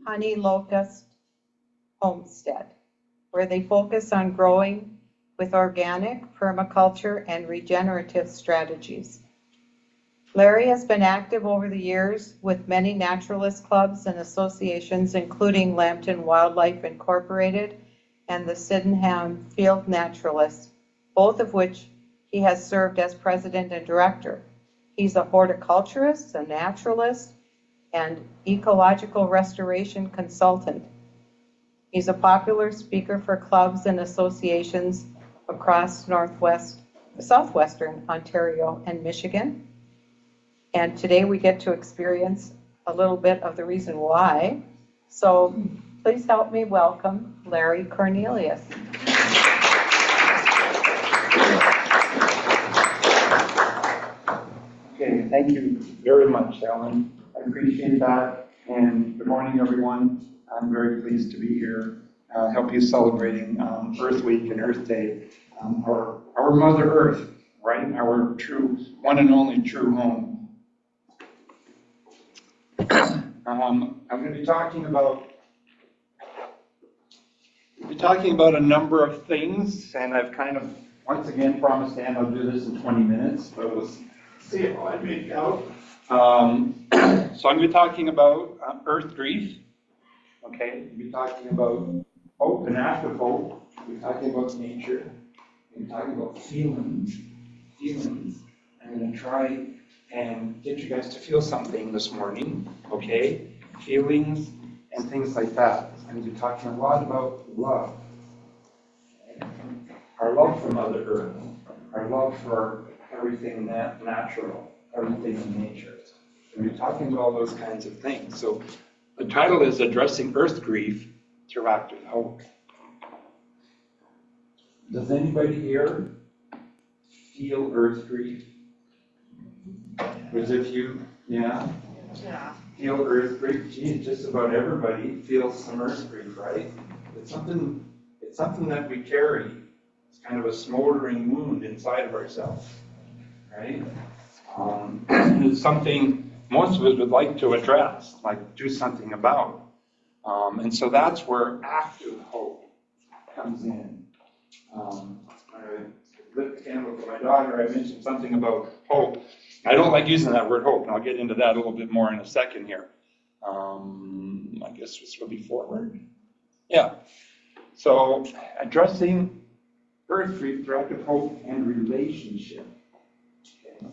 Honey Locust Homestead, where they focus on growing with organic, permaculture, and regenerative strategies. Larry has been active over the years with many naturalist clubs and associations, including Lambton Wildlife Incorporated and the Sydenham Field Naturalists, both of which he has served as president and director. He's a horticulturist, a naturalist, and ecological restoration consultant. He's a popular speaker for clubs and associations across southwestern Ontario and Michigan. And today we get to experience a little bit of the reason why. So please help me welcome Larry Cornelius. Okay, thank you very much, Ellen. I appreciate that. And good morning, everyone. I'm very pleased to be here, help you celebrating Earth Week and Earth Day, our Mother Earth, right? Our true, one and only true home. I'm going to be talking about a number of things, and I've kind of once again promised Anne I'll do this in 20 minutes, but we'll see how I make out. So I'm going to be talking about earth grief. Okay, we'll be talking about hope and after hope. We'll be talking about nature. We'll be talking about feelings. I'm going to try and get you guys to feel something this morning, okay? Feelings and things like that. I'm going to be talking a lot about love. Okay? Our love for Mother Earth, our love for everything natural, everything in nature. We'll be talking about all those kinds of things. So the title is Addressing Earth Grief Through Active Hope. Does anybody here feel earth grief? As if you, yeah? Feel earth grief? Geez, just about everybody feels some earth grief, right? It's something that we carry. It's kind of a smoldering wound inside of ourselves, right? And it's something most of us would like to address, like do something about. And so that's where active hope comes in. I lit the candle for my daughter. I mentioned something about hope. I don't like using that word hope, and I'll get into that a little bit more in a second here. I guess this will be forward. Yeah. So addressing earth grief through active hope and relationship. Okay.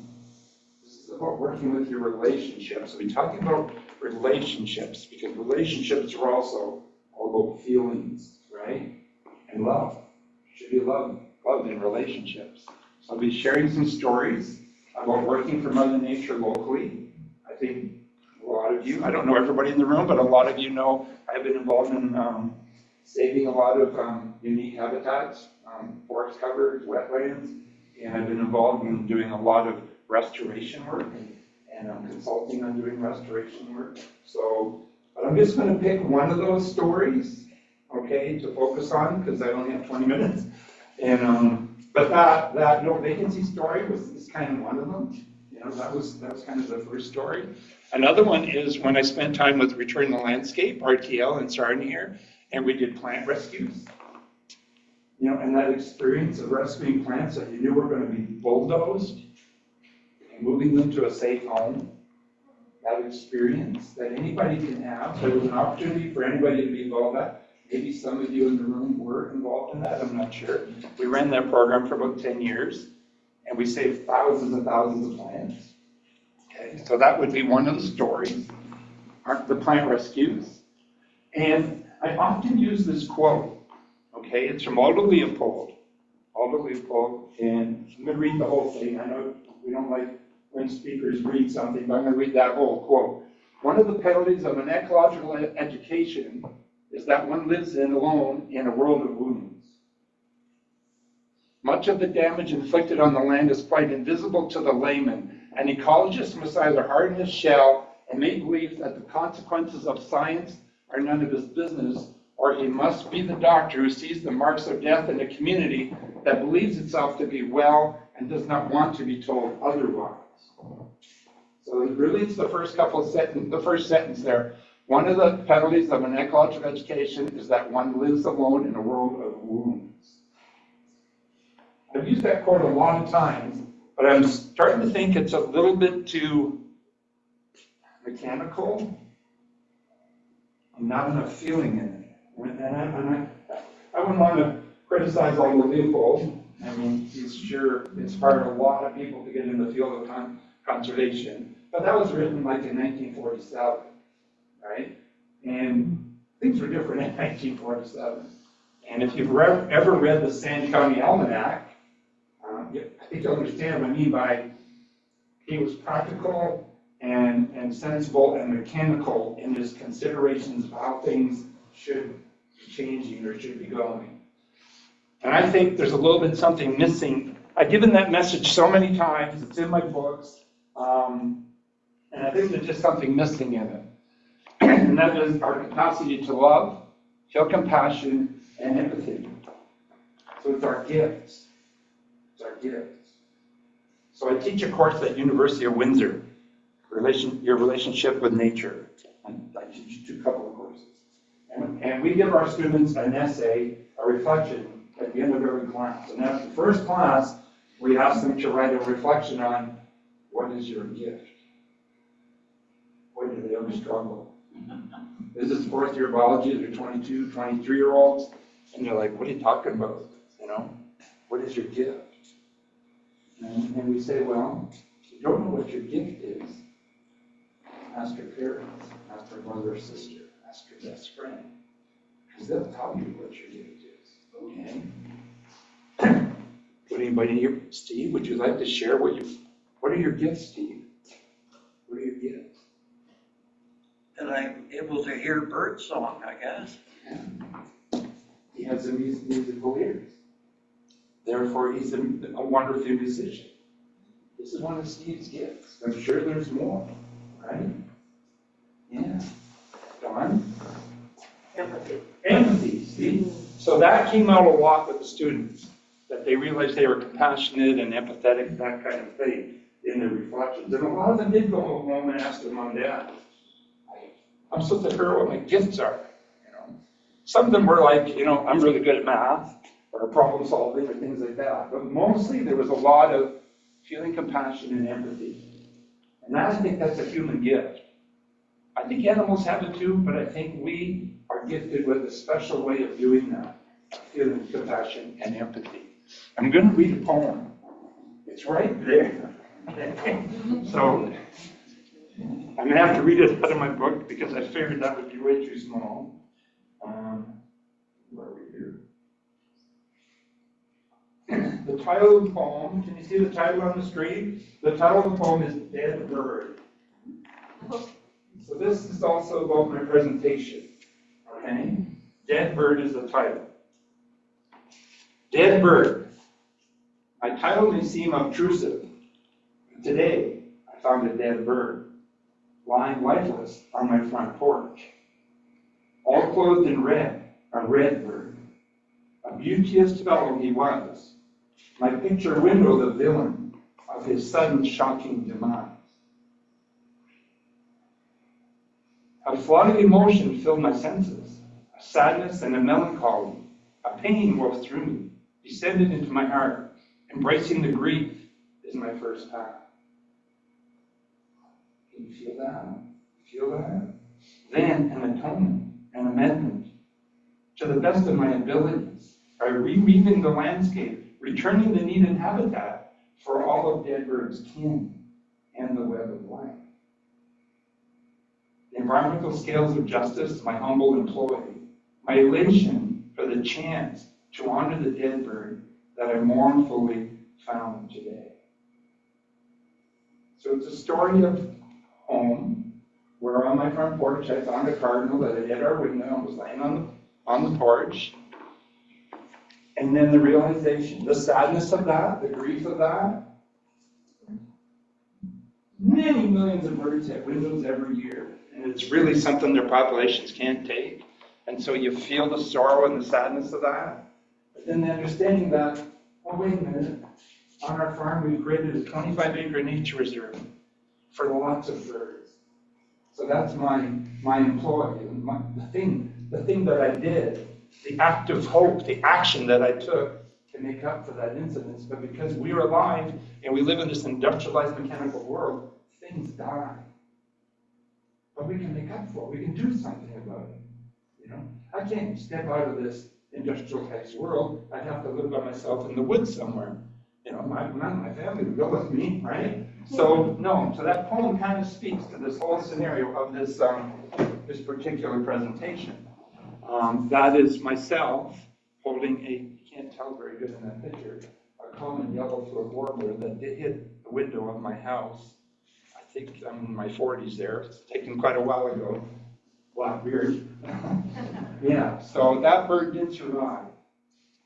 This is about working with your relationships. So we're talking about relationships because relationships are also all about feelings, right? And love. Should be love in relationships. So I'll be sharing some stories about working for Mother Nature locally. I think a lot of you, I don't know everybody in the room, but a lot of you know I've been involved in saving a lot of unique habitats, forest covers, wetlands, and I've been involved in doing a lot of restoration work and I'm consulting on doing restoration work. So, but I'm just going to pick one of those stories, okay, to focus on because I only have 20 minutes. And but that no vacancy story is kind of one of them. You know, that was kind of the first story. Another one is when I spent time with Return the Landscape, RTL in Sarnia here, and we did plant rescues. You know, and that experience of rescuing plants that you knew were going to be bulldozed and moving them to a safe home. That experience that anybody can have. There was an opportunity for anybody to be involved in that. Maybe some of you in the room were involved in that, I'm not sure. We ran that program for about 10 years, and we saved thousands and thousands of plants. Okay, so that would be one of the stories, the plant rescues. And I often use this quote, okay? It's from Aldo Leopold, and I'm going to read the whole thing. I know we don't like when speakers read something, but I'm going to read that whole quote. One of the penalties of an ecological education is that one lives alone in a world of wounds. Much of the damage inflicted on the land is quite invisible to the layman. An ecologist must either harden his shell and make believe that the consequences of science are none of his business, or he must be the doctor who sees the marks of death in a community that believes itself to be well and does not want to be told otherwise. So really it's the first sentence there. One of the penalties of an ecological education is that one lives alone in a world of wounds. I've used that quote a lot of times, but I'm starting to think it's a little bit too mechanical and not enough feeling in it. And I wouldn't want to criticize all the Leopold. I mean, he's sure inspired a lot of people to get in the field of conservation. But that was written like in 1947, right? And things were different in 1947. And if you've ever read the Sand County Almanac, I think you'll understand what I mean by he was practical and sensible and mechanical in his considerations of how things should be changing or should be going. And I think there's a little bit something missing. I've given that message so many times, it's in my books, and I think there's just something missing in it. And that is our capacity to love, feel compassion, and empathy. So it's our gifts. It's our gifts. So I teach a course at University of Windsor, your relationship with nature. And I teach a couple of courses. And we give our students an essay, a reflection, at the end of every class. And after the first class, we ask them to write a reflection on what is your gift. Boy, do they ever struggle. This is fourth year biology, they're 22, 23-year-olds, and they're like, what are you talking about? You know, what is your gift? And we say, well, if you don't know what your gift is, ask your parents, ask your brother or sister, ask your best friend, because they'll tell you what your gift is, okay? Would anybody here, Steve, would you like to share what are your gifts, Steve? What are your gifts? That I'm able to hear bird song, I guess. Yeah. He has a musical ears. Therefore, he's a wonderful musician. This is one of Steve's gifts. I'm sure there's more, right? Yeah. Don? Empathy. Empathy, see? So that came out a lot with the students, that they realized they were compassionate and empathetic, that kind of thing, in their reflections. And a lot of them did go home and ask their mom and dad, I'm supposed to hear what my gifts are, you know. Some of them were like, you know, I'm really good at math, or problem solving, or things like that. But mostly there was a lot of feeling compassion and empathy. And I think that's a human gift. I think animals have it too, but I think we are gifted with a special way of doing that, feeling compassion and empathy. I'm going to read a poem. It's right there. So I'm going to have to read it out of my book because I figured that would be way too small. Where are we here? The title of the poem, can you see the title on the screen? The title of the poem is Dead Bird. So this is also about my presentation, okay? Dead Bird is the title. Dead Bird. My title may seem obtrusive. Today, I found a dead bird, lying lifeless on my front porch. All clothed in red, a red bird. A beauteous fellow he was. My picture window the villain of his sudden shocking demise. A flood of emotion filled my senses. A sadness and a melancholy, a pain wove through me, descended into my heart. Embracing the grief is my first path. Can you feel that? Feel that? Then an atonement, an amendment. To the best of my abilities, by reweaving the landscape, returning the needed habitat for all of dead birds' kin and the web of life. The environmental scales of justice, my humble employee, my elation for the chance to honor the dead bird that I mournfully found today. So it's a story of home, where on my front porch I found a cardinal that had hit our window and was laying on the porch. And then the realization, the sadness of that, the grief of that. Many millions of birds hit windows every year, and it's really something their populations can't take. And so you feel the sorrow and the sadness of that. But then the understanding that, oh, wait a minute, on our farm we've created a 25-acre nature reserve for lots of birds. So that's my employee, the thing that I did, the act of hope, the action that I took to make up for that incident. But because we are alive and we live in this industrialized mechanical world, things die. But we can make up for it. We can do something about it. You know, I can't step out of this industrialized world. I'd have to live by myself in the woods somewhere. You know, none of my family would go with me, right? So no. So that poem kind of speaks to this whole scenario of this this particular presentation. That is myself holding a, you can't tell very good in that picture, a common yellow-throat warbler that did hit the window of my house. I think I'm in my 40s there. It's taken quite a while ago. Black beard. Yeah, so that bird did survive.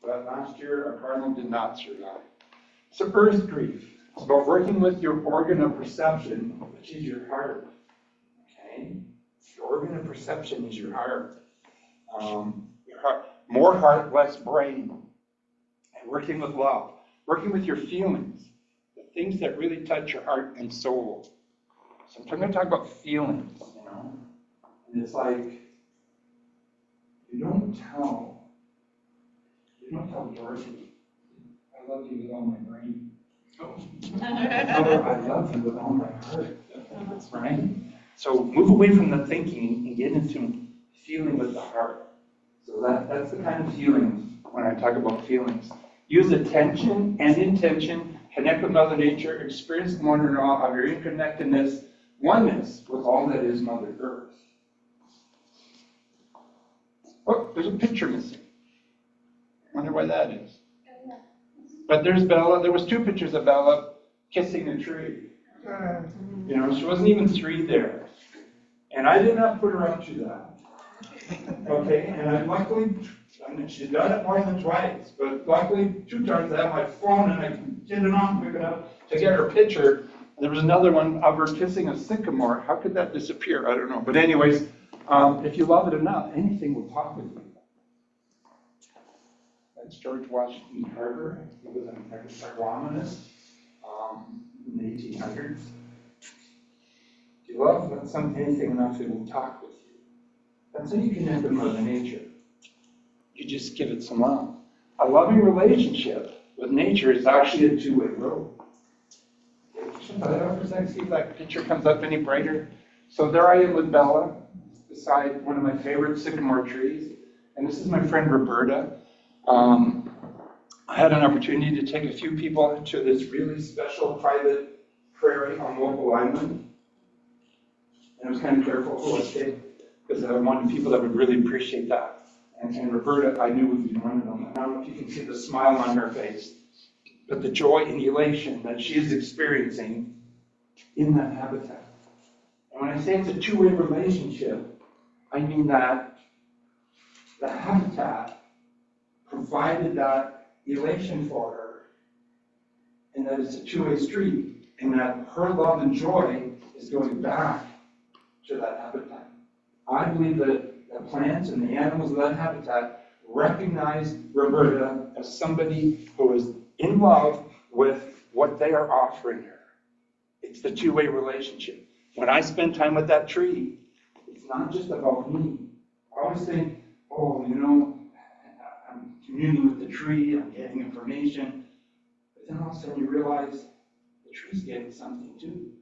But last year, a cardinal did not survive. So earth grief. It's about working with your organ of perception, which is your heart. Okay? Your organ of perception is your heart. Your heart. More heart, less brain. And working with love. Working with your feelings. The things that really touch your heart and soul. So I'm going to talk about feelings, you know. And it's like, you don't tell Dorothy, I love you with all my brain. Tell her I love you with all my heart. That's right. So move away from the thinking and get into feeling with the heart. So that's the kind of feelings when I talk about feelings. Use attention and intention, connect with Mother Nature, experience the wonder and awe of your interconnectedness, oneness with all that is Mother Earth. Oh, there's a picture missing. Wonder why that is. But there's Bella. There was 2 pictures of Bella kissing a tree. You know, she wasn't even 3 there. And I did not put her up to that. Okay, and I mean, she's done it more than twice, but luckily 2 times I have my phone and I can get it on quick enough to get her picture. There was another one of her kissing a sycamore. How could that disappear? I don't know. But anyways, if you love it enough, anything will talk with you. That's George Washington Carver. He was an agronomist in the 1800s. If you love anything enough, it will talk with you. That's how you connect with Mother Nature. You just give it some love. A loving relationship with nature is actually a 2-way road. See if that picture comes up any brighter. So there I am with Bella, beside one of my favorite sycamore trees. And this is my friend Roberta. I had an opportunity to take a few people to this really special private prairie on Local Island. And I was kind of careful who I stayed, because I wanted people that would really appreciate that. And Roberta, I knew would be one of them. I don't know if you can see the smile on her face, but the joy and elation that she is experiencing in that habitat. And when I say it's a 2-way relationship, I mean that the habitat provided that elation for her, and that it's a 2-way street, and that her love and joy is going back to that habitat. I believe that the plants and the animals of that habitat recognize Roberta as somebody who is in love with what they are offering her. It's the 2-way relationship. When I spend time with that tree, it's not just about me. I always think, oh, you know, I'm communing with the tree, I'm getting information. But then all of a sudden you realize the tree's getting something too.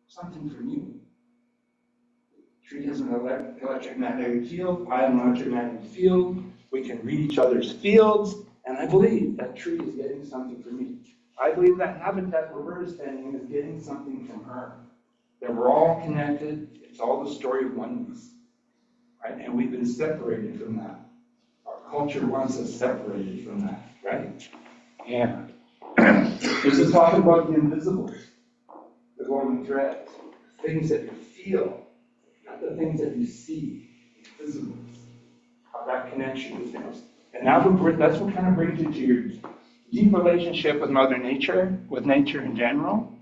Something from you. The tree has an electromagnetic field, I have an electromagnetic field. We can read each other's fields, and I believe that tree is getting something from me. I believe that habitat Roberta's standing in is getting something from her. That we're all connected. It's all the story of oneness. Right? And we've been separated from that. Our culture wants us separated from that, right? And this is talking about the invisibles, the golden threads, things that you feel, not the things that you see, the invisibles, how that connection is things. And now that's what kind of brings you to your deep relationship with Mother Nature, with nature in general.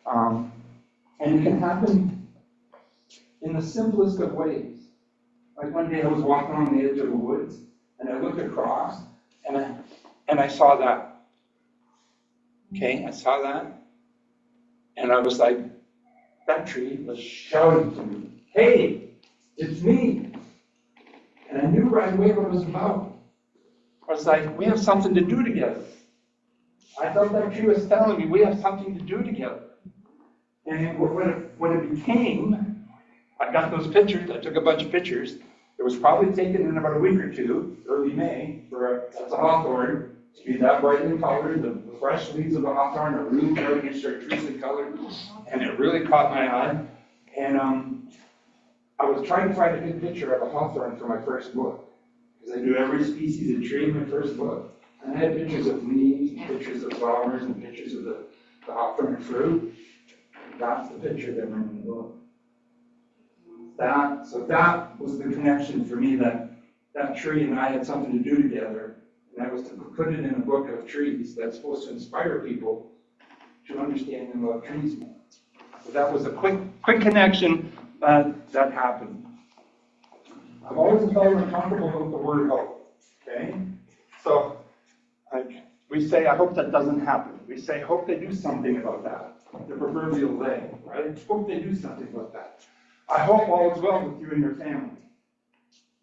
And it can happen in the simplest of ways. Like one day I was walking on the edge of the woods, and I looked across, and I saw that. Okay, I saw that, and I was like, that tree was shouting to me, hey, it's me. And I knew right away what it was about. I was like, we have something to do together. I felt that tree was telling me we have something to do together. And when it became, I got those pictures, I took a bunch of pictures. It was probably taken in about a week or two, early May, that's a hawthorn. To be that brightly colored, the fresh leaves of the hawthorn are really bright, chartreusely colored, and it really caught my eye. And I was trying to find a good picture of a hawthorn for my first book, because I do every species of tree in my first book. And I had pictures of leaves, and pictures of flowers, and pictures of the hawthorn fruit. That's the picture that went in the book. So that was the connection for me, that tree and I had something to do together. And that was to put it in a book of trees that's supposed to inspire people to understand and love trees more. So that was a quick connection that happened. I've always felt uncomfortable with the word hope, okay? So we say, I hope that doesn't happen. We say, hope they do something about that. The proverbial they, right? Hope they do something about that. I hope all is well with you and your family.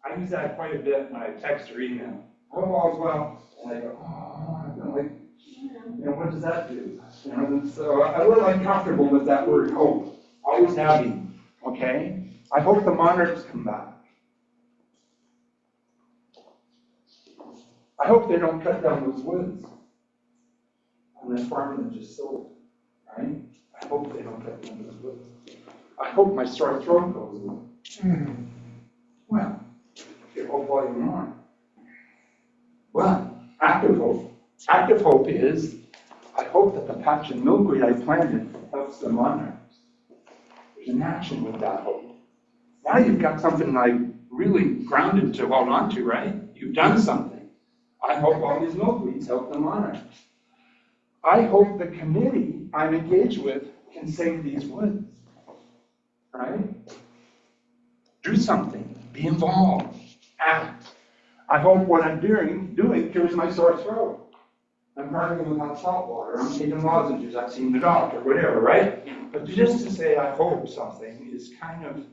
I use that quite a bit when I text or email. I hope all is well. And I go, oh, I'm like, what does that do? So I'm a little uncomfortable with that word hope. Always have been, okay? I hope the monarchs come back. I hope they don't cut down those woods on that farm that just sold, right? I hope they don't cut down those woods. I hope my sore throat goes away. Well, you hope all you want. Well, active hope. Active hope is, I hope that the patch of milkweed I planted helps the monarchs. There's an action with that hope. Now you've got something like really grounded to hold on to, right? You've done something. I hope all these milkweeds help the monarchs. I hope the committee I'm engaged with can save these woods, right? Do something, be involved, act. I hope what I'm doing cures my sore throat. I'm gargling with hot salt water, I'm taking lozenges, I've seen the doctor, whatever, right? But just to say I hope something is kind of,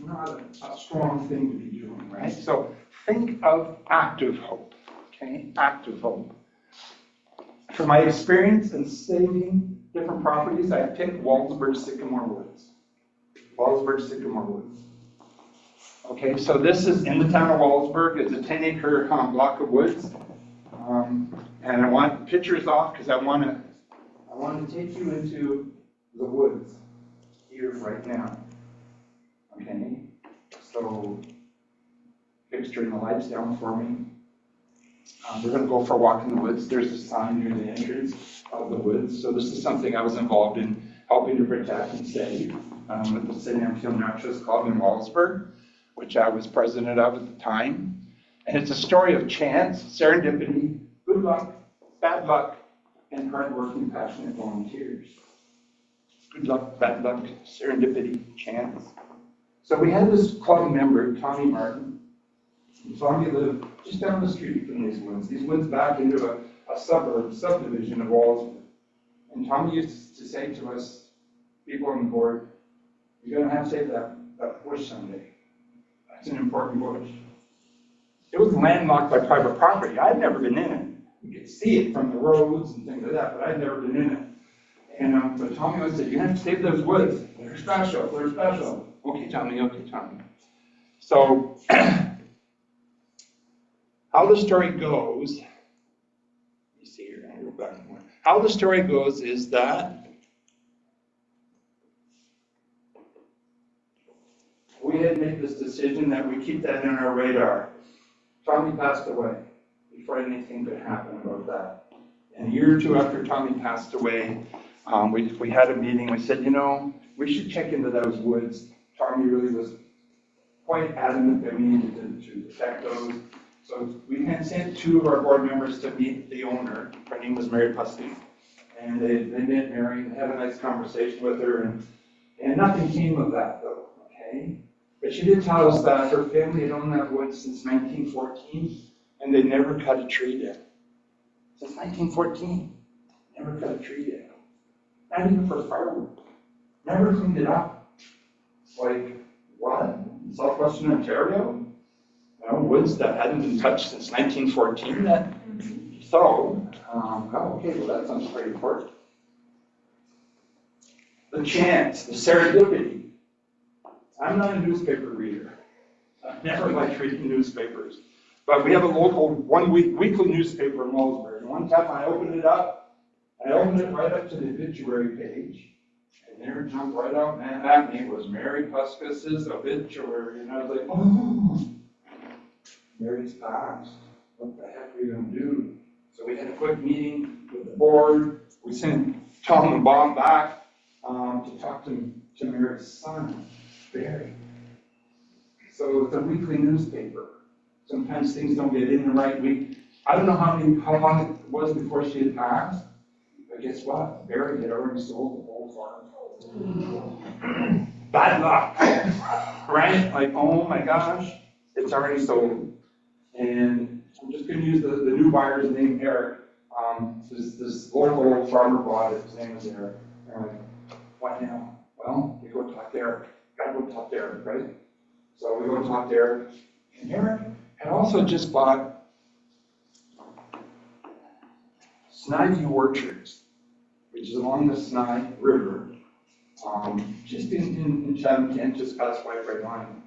not a strong thing to be doing, right? So think of active hope, okay? Active hope. From my experience in saving different properties, I picked Wallsburg Sycamore Woods. Wallsburg Sycamore Woods. Okay, so this is in the town of Wallsburg. It's a 10-acre block of woods. And I want pictures off because I want to take you into the woods here right now. Okay, so fixturing the lights down for me. We're going to go for a walk in the woods. There's a sign near the entrance of the woods. So this is something I was involved in helping to protect and save with the St. Anselm Naturalist Club in Wallsburg, which I was president of at the time. And it's a story of chance, serendipity, good luck, bad luck, and hardworking, passionate volunteers. Good luck, bad luck, serendipity, chance. So we had this club member, Tommy Martin. And Tommy lived just down the street from these woods back into a subdivision of Wallsburg. And Tommy used to say to us, people on the board, you're going to have to save that bush someday. That's an important bush. It was landlocked by private property. I'd never been in it. You could see it from the roads and things like that, but I'd never been in it. And but Tommy always said, you have to save those woods. They're special. They're special. Okay, Tommy. Okay, Tommy. So how the story goes, let me see here. I'll go back more. How the story goes is that we had made this decision that we keep that in our radar. Tommy passed away before anything could happen about that. And a year or two after Tommy passed away, we had a meeting. We said, we should check into those woods. Tommy really was quite adamant that we needed to protect those. So we had sent two of our board members to meet the owner. Her name was Mary Pusky. And they met Mary and had a nice conversation with her. And nothing came of that, though, okay? But she did tell us that her family had owned that wood since 1914, and they never cut a tree down. Since 1914, never cut a tree down. Not even for firewood. Never cleaned it up. like, what? Southwestern Ontario? You know, woods that hadn't been touched since 1914. Okay, well, that sounds pretty important. The chance, the serendipity. I'm not a newspaper reader. I've never liked reading newspapers. But we have a local weekly newspaper in Mullsbury. And one time I opened it right up to the obituary page. And there jumped right out and at me was Mary Puskus's obituary. And I was like, oh, Mary's passed. What the heck are we going to do? So we had a quick meeting with the board. We sent Tom and Bob back to talk to Mary's son, Barry. So it's a weekly newspaper. Sometimes things don't get in the right week. I don't know how long it was before she had passed, but guess what? Barry had already sold the whole farm. Bad luck, right? Like, oh my gosh, it's already sold. And I'm just going to use the new buyer's name, Eric. This local farmer bought it. His name was Eric. And I'm like, what now? Well, we go talk to Eric. Gotta go talk to Eric, right? So we go talk to Eric. And Eric had also just bought Sniveview Orchards, which is along the Snive River, just in Chatham, Kent, just past White Right Line.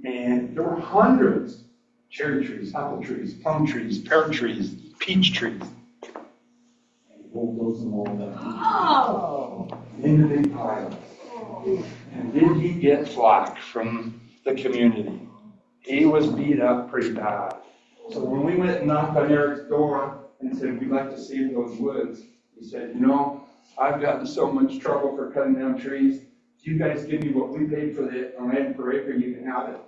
And there were hundreds. Cherry trees, apple trees, plum trees, pear trees, peach trees. And he bulldozed them all down. In the big pile. And did he get flack from the community? He was beat up pretty bad. So when we went and knocked on Eric's door and said, we'd like to save those woods, he said, you know, I've gotten so much trouble for cutting down trees. If you guys give me what we paid for the land per acre, you can have it.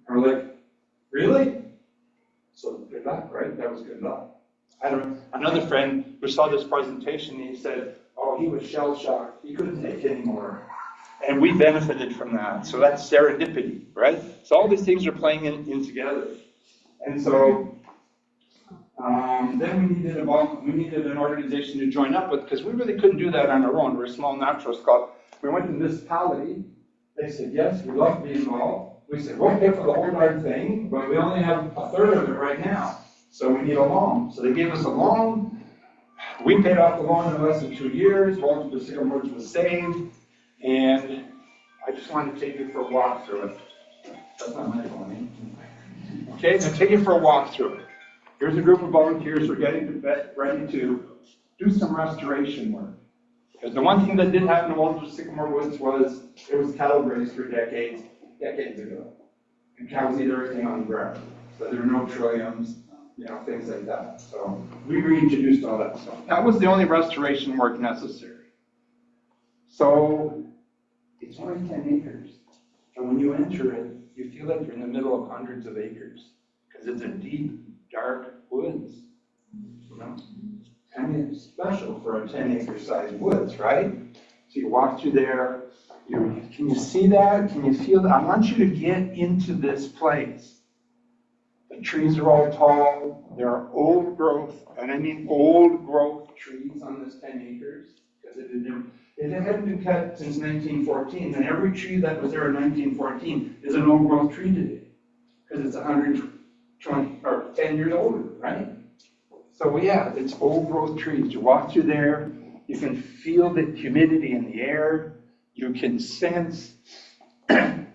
And we're like, really? So good luck, right? That was good luck. I had another friend who saw this presentation, and he said, oh, he was shell-shocked. He couldn't take it anymore. And we benefited from that. So that's serendipity, right? So all these things are playing in together. And so then we needed an organization to join up with, because we really couldn't do that on our own. We're a small naturalist club. We went to the municipality. They said, yes, we'd love to be involved. We said, we'll pay for the whole darn thing, but we only have a third of it right now. So we need a loan. So they gave us a loan. We paid off the loan in less than 2 years. Walter Sycamores was saved. And I just wanted to take you for a walk through it. That's not my phone. Okay, now take you for a walk through it. Here's a group of volunteers who are getting ready to do some restoration work. Because the one thing that didn't happen in Walter Sycamore Woods was it was cattle grazed for decades ago. And cows eat everything on the ground. So there were no trilliums, things like that. So we reintroduced all that stuff. That was the only restoration work necessary. So it's only 10 acres. And when you enter it, you feel like you're in the middle of hundreds of acres. Because it's a deep, dark woods. Kind of special for a 10-acre sized woods, right? So you walk through there. Can you see that? Can you feel that? I want you to get into this place. The trees are all tall. There are old growth, and I mean old growth trees on this 10 acres. Because it hadn't been cut since 1914. And every tree that was there in 1914 is an old growth tree today. Because it's 120 or 10 years older, right? So yeah, it's old growth trees. You walk through there, you can feel the humidity in the air. You can sense the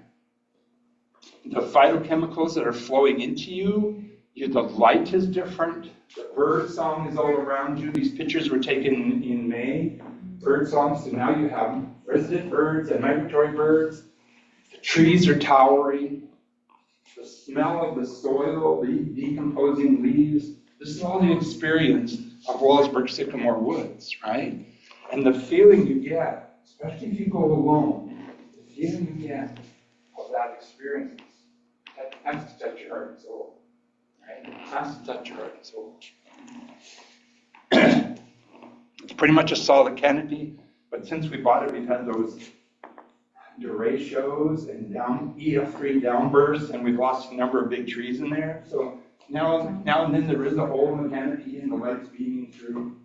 phytochemicals that are flowing into you. The light is different. The bird song is all around you. These pictures were taken in May. Bird songs, so now you have resident birds and migratory birds. The trees are towering. The smell of the soil, the decomposing leaves. This is all the experience of Wallsburg Sycamore Woods, right? And the feeling you get, especially if you go alone, the feeling you get of that experience, that has to touch your heart and soul, right? It has to touch your heart and soul. It's pretty much a solid canopy, but since we bought it, we've had those derechos and EF3 downbursts, and we've lost a number of big trees in there. So now and then there is a hole in the canopy and the light's beaming through.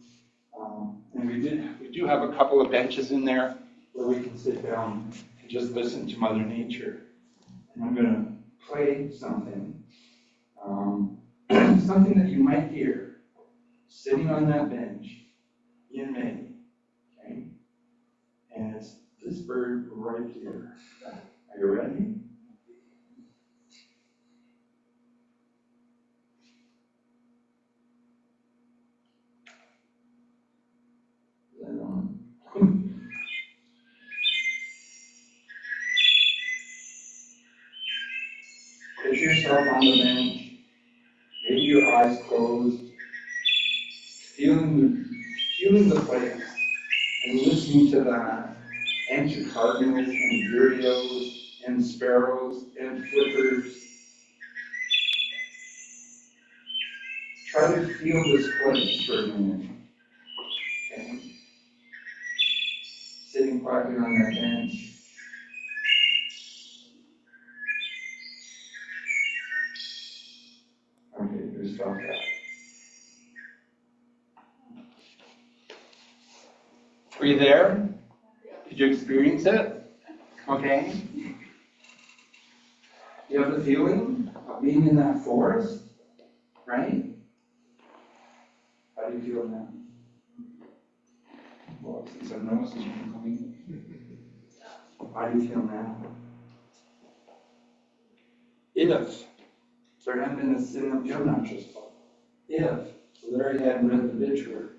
And we do have a couple of benches in there where we can sit down and just listen to Mother Nature. And I'm going to play something, something that you might hear sitting on that bench in May. Okay? And it's this bird right here. Are you ready? Is that on? Put yourself on the bench, maybe your eyes closed, feeling the place, and listening to that, and to cardinals and vireos and sparrows and flickers. Try to feel this place for a minute. Okay? Sitting quietly on that bench. Okay, just stop that. Were you there? Did you experience it? Okay. You have the feeling of being in that forest, right? How do you feel now? Well, since our nose is clean. How do you feel now? If there hadn't been a sin of your naturals, if Larry hadn't read the obituary,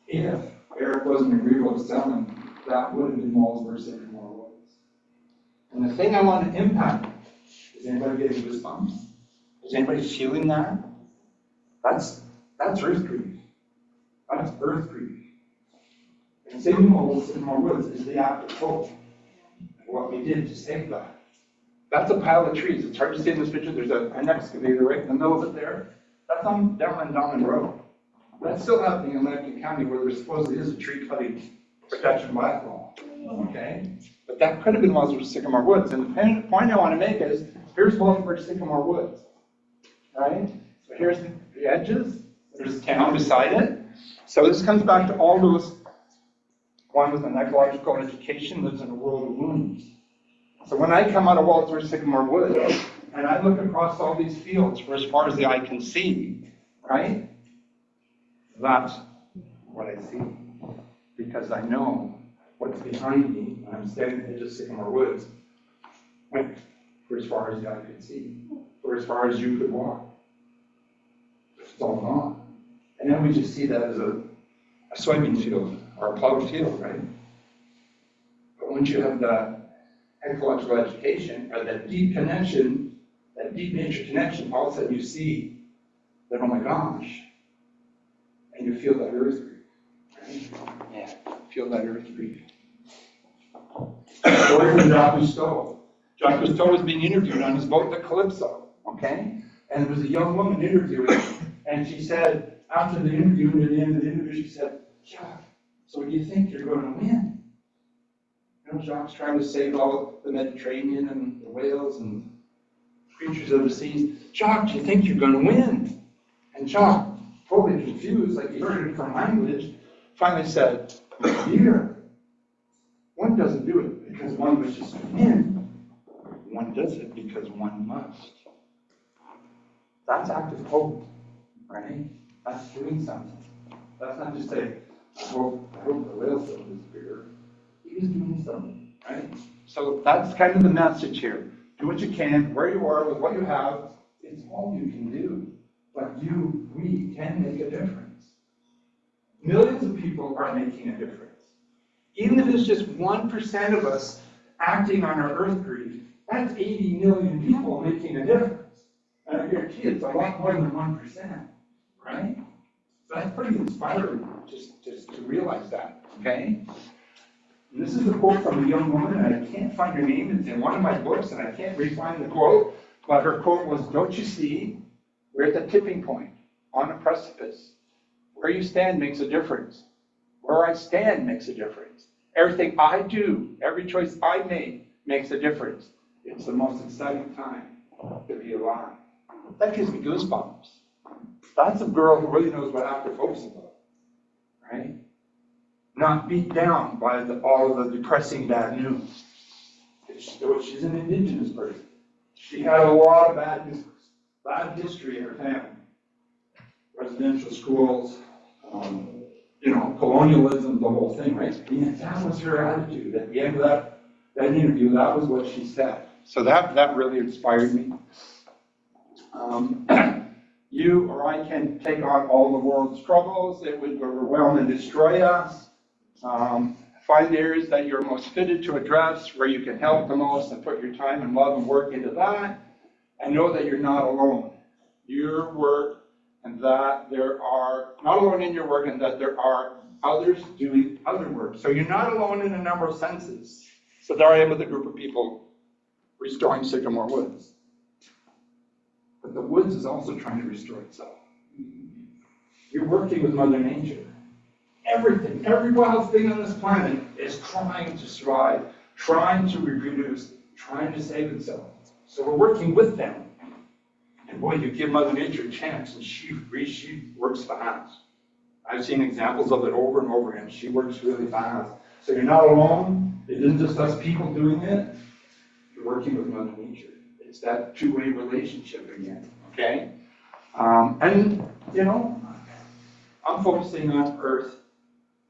if Eric wasn't agreeable to selling, that would have been Walsburg Sycamore Woods. And the thing I want to impact, is anybody getting goosebumps? Is anybody feeling that? That's earth grief. That's earth grief. And Sycamore Woods is the act of hope. And what we did to save that. That's a pile of trees. It's hard to see in this picture. There's an excavator right in the middle of it there. That's on down on Donnan Road. That's still happening in Lambton County where there supposedly is a tree cutting protection bylaw. Okay? But that could have been Walsburg Sycamore Woods. And the point I want to make is, here's Walsburg Sycamore Woods. Right? So here's the edges. There's a town beside it. So this comes back to all those, one with an ecological education lives in a world of wounds. So when I come out of Walsburg Sycamore Woods, and I look across all these fields for as far as the eye can see, right? That's what I see. Because I know what's behind me when I'm standing at the edge of Sycamore Woods went for as far as the eye could see, for as far as you could walk. It's all gone. And then we just see that as a soybean field or a plowed field, right? But once you have that ecological education or that deep connection, that deep nature connection, all of a sudden you see that, oh my gosh, and you feel that earth grief, right? Yeah, feel that earth grief. Story from Jacques Cousteau. Jacques Cousteau was being interviewed on his boat, the Calypso, okay? And there was a young woman interviewing, and she said, after the interview, near the end of the interview, she said, Jacques, so do you think you're going to win? You know, Jacques trying to save all the Mediterranean and the whales and creatures of the seas. Jacques, do you think you're going to win? And Jacques, totally confused, like he heard a different language, finally said, dear, one doesn't do it because one wishes to win. One does it because one must. That's active hope, right? That's doing something. That's not just saying, I hope the whale still disappear. He was doing something, right? So that's kind of the message here. Do what you can, where you are, with what you have. It's all you can do. But we can make a difference. Millions of people are making a difference. Even if it's just 1% of us acting on our earth grief, that's 80 million people making a difference. And I guarantee it's a lot more than 1%, right? So that's pretty inspiring just to realize that, okay? And this is a quote from a young woman, and I can't find her name. It's in one of my books, and I can't re-find the quote. But her quote was, don't you see, we're at the tipping point, on a precipice. Where you stand makes a difference. Where I stand makes a difference. Everything I do, every choice I make makes a difference. It's the most exciting time to be alive. That gives me goosebumps. That's a girl who really knows what active hope's about, right? Not beat down by all of the depressing bad news. She's an indigenous person. She had a lot of bad history in her family. Residential schools, colonialism, the whole thing, right? And that was her attitude. At the end of that interview, that was what she said. So that really inspired me. You or I can take on all the world's troubles. It would overwhelm and destroy us. Find the areas that you're most fitted to address, where you can help the most, and put your time and love and work into that. And know that you're not alone. Your work, and that there are, not alone in your work, and that there are others doing other work. So you're not alone in a number of senses. So there I am with a group of people restoring Sycamore Woods. But the woods is also trying to restore itself. You're working with Mother Nature. Everything, every wild thing on this planet is trying to survive, trying to reproduce, trying to save itself. So we're working with them. And boy, you give Mother Nature a chance, and she works fast. I've seen examples of it over and over again. She works really fast. So you're not alone. It isn't just us people doing it. You're working with Mother Nature. It's that two-way relationship again, okay? I'm focusing on Earth,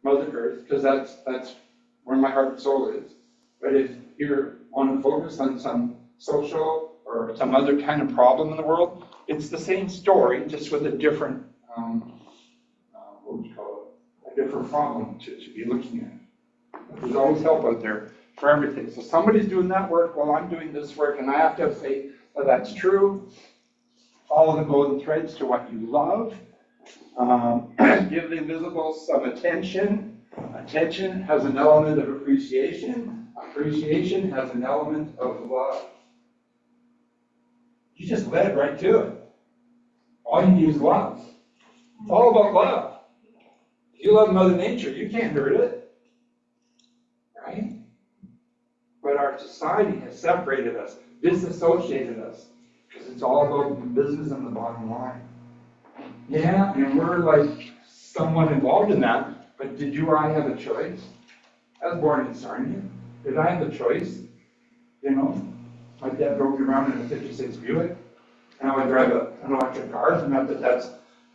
Mother Earth, because that's where my heart and soul is. But if you want to focus on some social or some other kind of problem in the world, it's the same story, just with a different, a different problem to be looking at. But there's always help out there for everything. So somebody's doing that work while I'm doing this work, and I have to have faith that that's true. Follow the golden threads to what you love. Give the invisible some attention. Attention has an element of appreciation. Appreciation has an element of love. You just led right to it. All you need is love. It's all about love. If you love Mother Nature, you can't hurt it. Right? But our society has separated us, disassociated us, because it's all about the business and the bottom line. Yeah, and we're like somewhat involved in that, but did you or I have a choice? I was born in Sarnia. Did I have a choice? My dad drove me around in a 56 Buick. Now I drive an electric car. Not that that's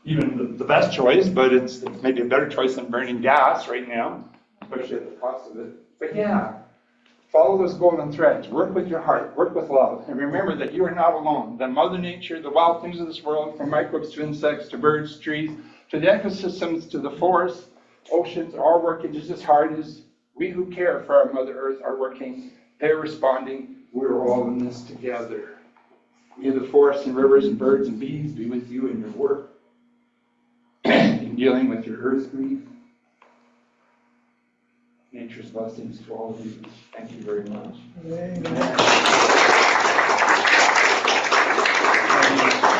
even the best choice, but it's maybe a better choice than burning gas right now, especially at the cost of it. But yeah, follow those golden threads. Work with your heart. Work with love. And remember that you are not alone. That Mother Nature, the wild things of this world, from microbes to insects to birds, trees, to the ecosystems, to the forests, oceans, are all working just as hard as we who care for our Mother Earth are working. They're responding. We're all in this together. May the forests and rivers and birds and bees be with you in your work, in dealing with your earth grief. Nature's blessings to all of you. Thank you very much. Amen.